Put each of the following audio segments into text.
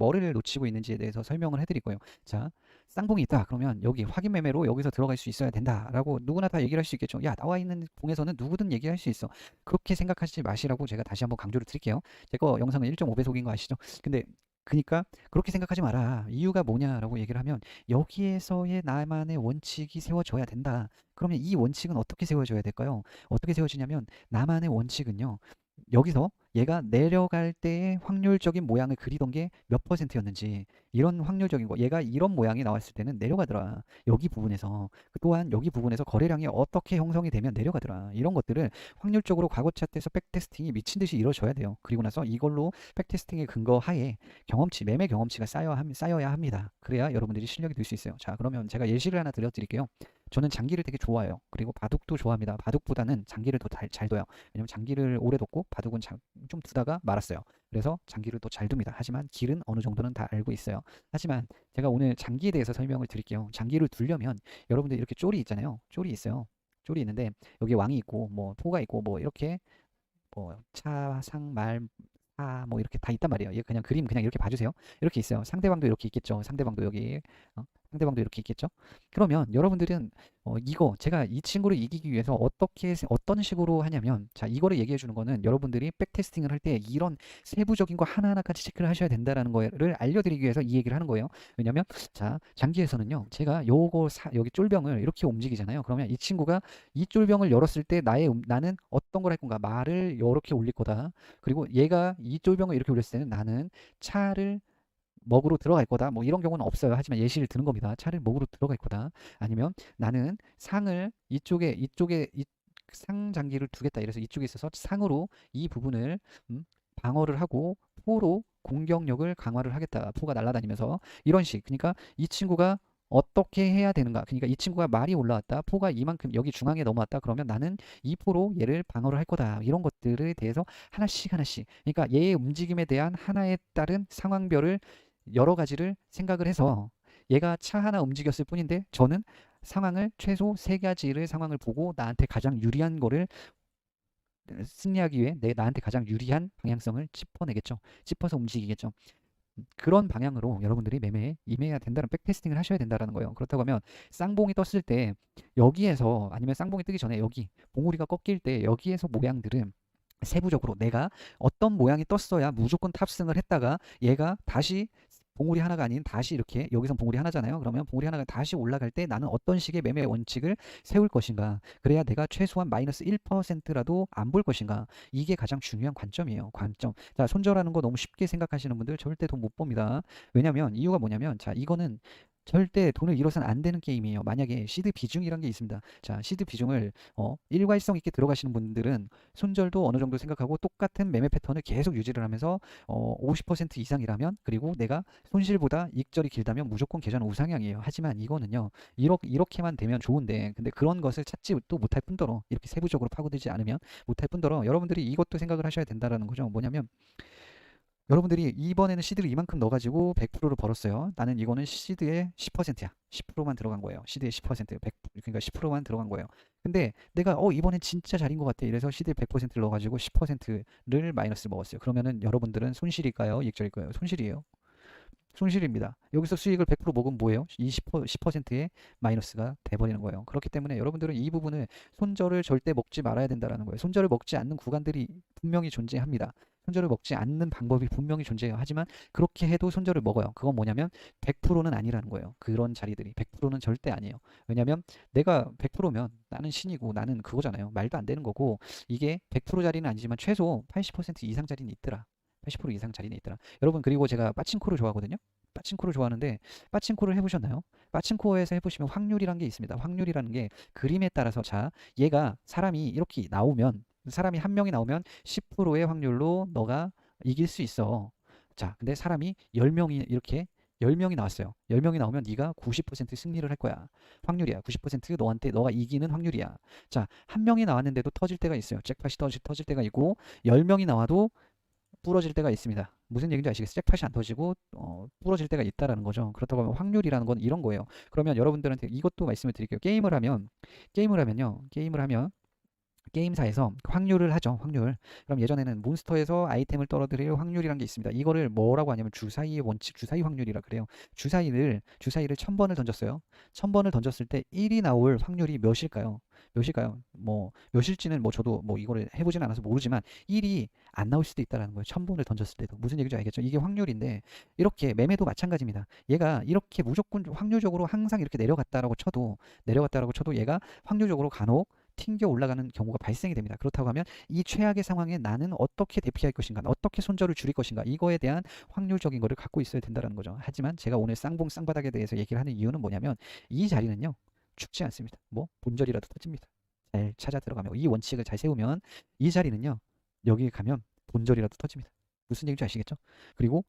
뭐를 놓치고 있는지에 대해서 설명을 해드릴 거예요. 자, 쌍봉이 있다. 그러면 여기 확인 매매로 여기서 들어갈 수 있어야 된다라고 누구나 다 얘기를 할 수 있겠죠. 야, 나와 있는 봉에서는 누구든 얘기할 수 있어. 그렇게 생각하지 마시라고 제가 다시 한번 강조를 드릴게요. 제 거 영상은 1.5배속인 거 아시죠? 근데 그니까 그렇게 생각하지 마라. 이유가 뭐냐라고 얘기를 하면 여기에서의 나만의 원칙이 세워져야 된다. 그러면 이 원칙은 어떻게 세워져야 될까요? 어떻게 세워지냐면 나만의 원칙은요. 여기서 얘가 내려갈 때의 확률적인 모양을 그리던 게 몇 퍼센트였는지 이런 확률적인 거 얘가 이런 모양이 나왔을 때는 내려가더라. 여기 부분에서 또한 여기 부분에서 거래량이 어떻게 형성이 되면 내려가더라. 이런 것들을 확률적으로 과거 차트에서 백테스팅이 미친 듯이 이루어져야 돼요. 그리고 나서 이걸로 백테스팅의 근거 하에 경험치, 매매 경험치가 쌓여야 합니다. 그래야 여러분들이 실력이 될 수 있어요. 자, 그러면 제가 예시를 하나 드릴게요. 저는 장기를 되게 좋아해요. 그리고 바둑도 좋아합니다. 바둑보다는 장기를 더 잘 둬요. 왜냐면 장기를 오래 뒀고 바둑은 좀 두다가 말았어요. 그래서 장기를 더 잘 둡니다. 하지만 길은 어느 정도는 다 알고 있어요. 하지만 제가 오늘 장기에 대해서 설명을 드릴게요. 장기를 두려면 여러분들 이렇게 쫄이 있잖아요. 쫄이 있어요. 쫄이 있는데 여기 왕이 있고 뭐 토가 있고 뭐 이렇게 뭐 차, 상, 말, 사, 뭐 이렇게 다 있단 말이에요. 얘 그냥 그림 그냥 이렇게 봐주세요. 이렇게 있어요. 상대방도 이렇게 있겠죠. 상대방도 여기 상대방도 이렇게 있겠죠. 그러면 여러분들은 이거 제가 이 친구를 이기기 위해서 어떤 식으로 하냐면 자 이거를 얘기해 주는 거는 여러분들이 백테스팅을 할 때 이런 세부적인 거 하나하나까지 체크를 하셔야 된다라는 거를 알려드리기 위해서 이 얘기를 하는 거예요. 왜냐면 자 장기에서는요 제가 여기 쫄병을 이렇게 움직이잖아요. 그러면 이 친구가 이 쫄병을 열었을 때 나는 어떤 걸 할 건가 말을 이렇게 올릴 거다. 그리고 얘가 이 쫄병을 이렇게 올렸을 때는 나는 차를 먹으로 들어갈 거다. 뭐 이런 경우는 없어요. 하지만 예시를 드는 겁니다. 차를 먹으로 들어갈 거다. 아니면 나는 상을 이쪽에 상장기를 두겠다. 이래서 이쪽에 있어서 상으로 이 부분을 방어를 하고 포로 공격력을 강화를 하겠다. 포가 날아다니면서 이런 식. 그러니까 이 친구가 어떻게 해야 되는가? 그러니까 이 친구가 말이 올라왔다. 포가 이만큼 여기 중앙에 넘어왔다. 그러면 나는 이 포로 얘를 방어를 할 거다. 이런 것들에 대해서 하나씩 하나씩. 그러니까 얘의 움직임에 대한 하나에 따른 상황별을 여러 가지를 생각을 해서 얘가 차 하나 움직였을 뿐인데 저는 상황을 최소 세 가지를 상황을 보고 나한테 가장 유리한 거를 승리하기 위해 나한테 가장 유리한 방향성을 짚어내겠죠. 짚어서 움직이겠죠. 그런 방향으로 여러분들이 매매에 임해야 된다는 백테스팅을 하셔야 된다는 거예요. 그렇다고 하면 쌍봉이 떴을 때 여기에서 아니면 쌍봉이 뜨기 전에 여기 봉우리가 꺾일 때 여기에서 모양들은 세부적으로 내가 어떤 모양이 떴어야 무조건 탑승을 했다가 얘가 다시 봉우리 하나가 아닌 다시 이렇게 여기선 봉우리 하나잖아요. 그러면 봉우리 하나가 다시 올라갈 때 나는 어떤 식의 매매 원칙을 세울 것인가. 그래야 내가 최소한 마이너스 1%라도 안 볼 것인가. 이게 가장 중요한 관점이에요. 관점. 자, 손절하는 거 너무 쉽게 생각하시는 분들 절대 돈 못 봅니다. 왜냐면 이유가 뭐냐면 자, 이거는 절대 돈을 잃어서는 안 되는 게임이에요. 만약에 시드 비중이란 게 있습니다. 자, 시드 비중을 일괄성 있게 들어가시는 분들은 손절도 어느 정도 생각하고 똑같은 매매 패턴을 계속 유지를 하면서 50% 이상이라면 그리고 내가 손실보다 이익절이 길다면 무조건 계좌는 우상향이에요. 하지만 이거는요. 이렇게만 되면 좋은데 근데 그런 것을 찾지 또 못할 뿐더러 이렇게 세부적으로 파고들지 않으면 못할 뿐더러 여러분들이 이것도 생각을 하셔야 된다라는 거죠. 뭐냐면 여러분들이 이번에는 시드를 이만큼 넣어가지고 100%를 벌었어요. 나는 이거는 시드의 10%야. 10%만 들어간 거예요. 시드의 10%, 100, 그러니까 10%만 들어간 거예요. 근데 내가 이번엔 진짜 잘인 것 같아. 이래서 시드에 100%를 넣어가지고 10%를 마이너스를 먹었어요. 그러면은 여러분들은 손실일까요? 이익절일까요? 손실이에요. 손실입니다. 여기서 수익을 100% 먹으면 뭐예요? 이 10%의 마이너스가 돼버리는 거예요. 그렇기 때문에 여러분들은 이 부분을 손절을 절대 먹지 말아야 된다는 거예요. 손절을 먹지 않는 구간들이 분명히 존재합니다. 손절을 먹지 않는 방법이 분명히 존재해요. 하지만 그렇게 해도 손절을 먹어요. 그건 뭐냐면 100%는 아니라는 거예요. 그런 자리들이 100%는 절대 아니에요. 왜냐면 내가 100%면 나는 신이고 나는 그거잖아요. 말도 안 되는 거고 이게 100% 자리는 아니지만 최소 80% 이상 자리는 있더라. 80% 이상 자리는 있더라. 여러분 그리고 제가 빠칭코를 좋아하거든요. 빠칭코를 좋아하는데 빠칭코를 해보셨나요? 빠칭코에서 해보시면 확률이란 게 있습니다. 확률이라는 게 그림에 따라서 자 얘가 사람이 이렇게 나오면 사람이 한 명이 나오면 10%의 확률로 너가 이길 수 있어. 자 근데 사람이 10명이 이렇게 10명이 나왔어요. 10명이 나오면 네가 90% 승리를 할 거야. 확률이야. 90% 너한테 너가 이기는 확률이야. 자, 한 명이 나왔는데도 터질 때가 있어요. 잭팟이 터질 때가 있고 10명이 나와도 부러질 때가 있습니다. 무슨 얘기인지 아시겠어요? 잭팟이 안 터지고 부러질 때가 있다라는 거죠. 그렇다고 하면 확률이라는 건 이런 거예요. 그러면 여러분들한테 이것도 말씀을 드릴게요. 게임을 하면요. 게임을 하면 게임사에서 확률을 하죠. 확률. 그럼 예전에는 몬스터에서 아이템을 떨어뜨릴 확률이란 게 있습니다. 이거를 뭐라고 하냐면 주사위의 원칙, 주사위 확률이라 그래요. 주사위를 1000번을 던졌어요. 1000번을 던졌을 때 1이 나올 확률이 몇일까요? 몇일까요? 뭐 몇일지는 뭐 저도 뭐 이거를 해보진 않아서 모르지만 1이 안 나올 수도 있다라는 거예요. 1000번을 던졌을 때도. 무슨 얘기인지 알겠죠? 이게 확률인데 이렇게 매매도 마찬가지입니다. 얘가 이렇게 무조건 확률적으로 항상 이렇게 내려갔다라고 쳐도 얘가 확률적으로 간혹 튕겨 올라가는 경우가 발생이 됩니다. 그렇다고 하면 이 최악의 상황에 나는 어떻게 대피할 것인가, 어떻게 손절을 줄일 것인가, 이거에 대한 확률적인 거를 갖고 있어야 된다는 거죠. 하지만 제가 오늘 쌍봉 쌍바닥에 대해서 얘기를 하는 이유는 뭐냐면 이 자리는요 죽지 않습니다. 뭐 본절이라도 터집니다. 잘 찾아 들어가면 이 원칙을 잘 세우면 이 자리는요 여기 가면 본절이라도 터집니다. 무슨 얘기인지 아시겠죠? 그리고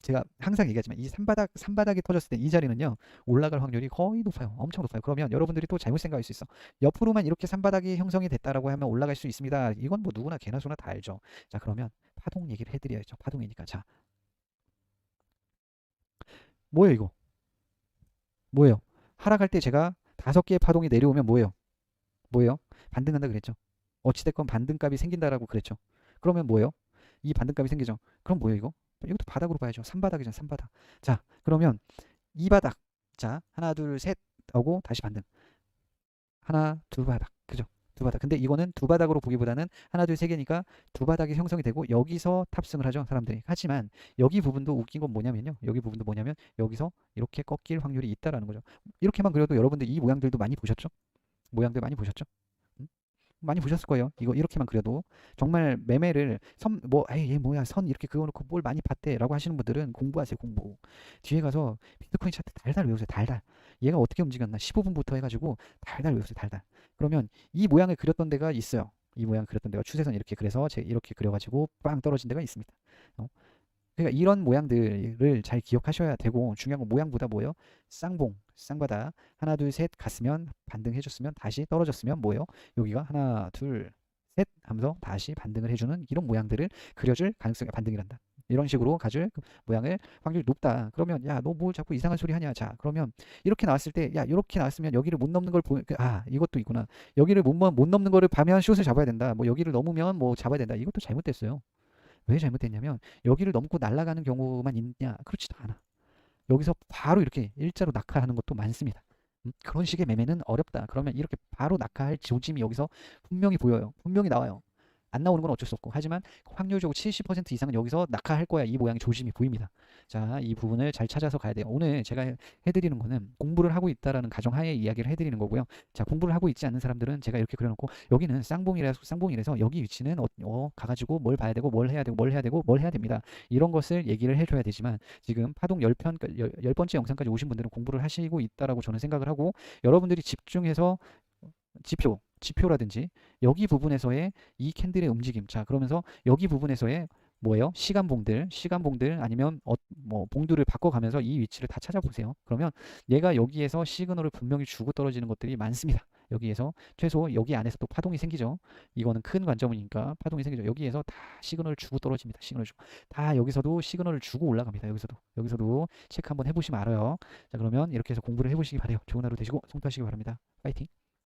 제가 항상 얘기하지만 이 산바닥이 터졌을 때 이 자리는요 올라갈 확률이 거의 높아요. 엄청 높아요. 그러면 여러분들이 또 잘못 생각할 수 있어. 옆으로만 이렇게 산바닥이 형성이 됐다라고 하면 올라갈 수 있습니다. 이건 뭐 누구나 개나 소나 다 알죠. 자, 그러면 파동 얘기를 해드려야죠. 파동이니까. 자, 뭐예요 이거? 뭐예요? 하락할 때 제가 5개의 파동이 내려오면 뭐예요? 반등한다 그랬죠. 어찌됐건 반등값이 생긴다라고 그랬죠. 그러면 뭐예요? 이 반등값이 생기죠. 그럼 뭐예요 이거? 이것도 바닥으로 봐야죠. 산바닥이잖아, 산바닥. 자, 그러면 이 바닥. 자, 하나, 둘, 셋 하고 다시 반등. 하나, 두 바닥. 그죠? 두 바닥. 근데 이거는 두 바닥으로 보기보다는 하나, 둘, 세 개니까 두 바닥이 형성이 되고 여기서 탑승을 하죠, 사람들이. 하지만 여기 부분도 웃긴 건 뭐냐면요. 여기 부분도 뭐냐면 여기서 이렇게 꺾일 확률이 있다라는 거죠. 이렇게만 그려도 여러분들 이 모양들도 많이 보셨죠? 모양들 많이 보셨죠? 음? 많이 보셨을 거예요. 이거 이렇게만 그려도 정말 매매를 에이 얘 뭐야 선 이렇게 그어놓고 뭘 많이 봤대라고 하시는 분들은 공부하세요. 공부. 뒤에 가서 비트코인 차트 달달 외우세요. 달달. 얘가 어떻게 움직였나 15분부터 해가지고 달달 외우세요. 달달. 그러면 이 모양을 그렸던 데가 있어요. 이 모양 그렸던 데가 추세선 이렇게 그래서 이렇게 그려가지고 빵 떨어진 데가 있습니다. 어? 그러니까 이런 모양들을 잘 기억하셔야 되고 중요한 건 모양보다 뭐예요? 쌍봉, 쌍바닥 하나 둘 셋 갔으면 반등해줬으면 다시 떨어졌으면 뭐예요? 여기가 하나 둘 셋 하면서 다시 반등을 해주는 이런 모양들을 그려줄 가능성이 반등이란다. 이런 식으로 가줄 그 모양을 확률이 높다. 그러면 야 너 뭘 자꾸 이상한 소리 하냐? 자 그러면 이렇게 나왔을 때 야 이렇게 나왔으면 여기를 못 넘는 걸 이것도 있구나. 여기를 못 넘는 거를 봐면 숏을 잡아야 된다. 뭐 여기를 넘으면 뭐 잡아야 된다. 이것도 잘못됐어요. 왜 잘못됐냐면 여기를 넘고 날아가는 경우만 있냐? 그렇지도 않아. 여기서 바로 이렇게 일자로 낙하하는 것도 많습니다. 그런 식의 매매는 어렵다. 그러면 이렇게 바로 낙하할 조짐이 여기서 분명히 보여요. 분명히 나와요. 안 나오는 건 어쩔 수 없고 하지만 확률적으로 70% 이상은 여기서 낙하할 거야. 이 모양의 조짐이 보입니다. 자, 이 부분을 잘 찾아서 가야 돼요. 오늘 제가 해드리는 거는 공부를 하고 있다라는 가정하에 이야기를 해드리는 거고요. 자, 공부를 하고 있지 않는 사람들은 제가 이렇게 그려놓고 여기는 쌍봉이라서 여기 위치는 가가지고 뭘 봐야 되고 뭘 해야 되고 뭘 해야 되고 뭘 해야 됩니다. 이런 것을 얘기를 해줘야 되지만 지금 파동 10편, 10번째 영상까지 오신 분들은 공부를 하시고 있다라고 저는 생각을 하고 여러분들이 집중해서 지표라든지 여기 부분에서의 이 캔들의 움직임. 자, 그러면서 여기 부분에서의 뭐예요? 시간봉들 아니면 뭐 봉들을 바꿔가면서 이 위치를 다 찾아보세요. 그러면 얘가 여기에서 시그널을 분명히 주고 떨어지는 것들이 많습니다. 여기에서 최소 여기 안에서 또 파동이 생기죠. 이거는 큰 관점이니까 파동이 생기죠. 여기에서 다 시그널을 주고 떨어집니다. 시그널 주고 다 여기서도 시그널을 주고 올라갑니다. 여기서도 체크 한번 해보시면 알아요. 자, 그러면 이렇게 해서 공부를 해보시기 바래요. 좋은 하루 되시고 성투하시기 바랍니다. 파이팅.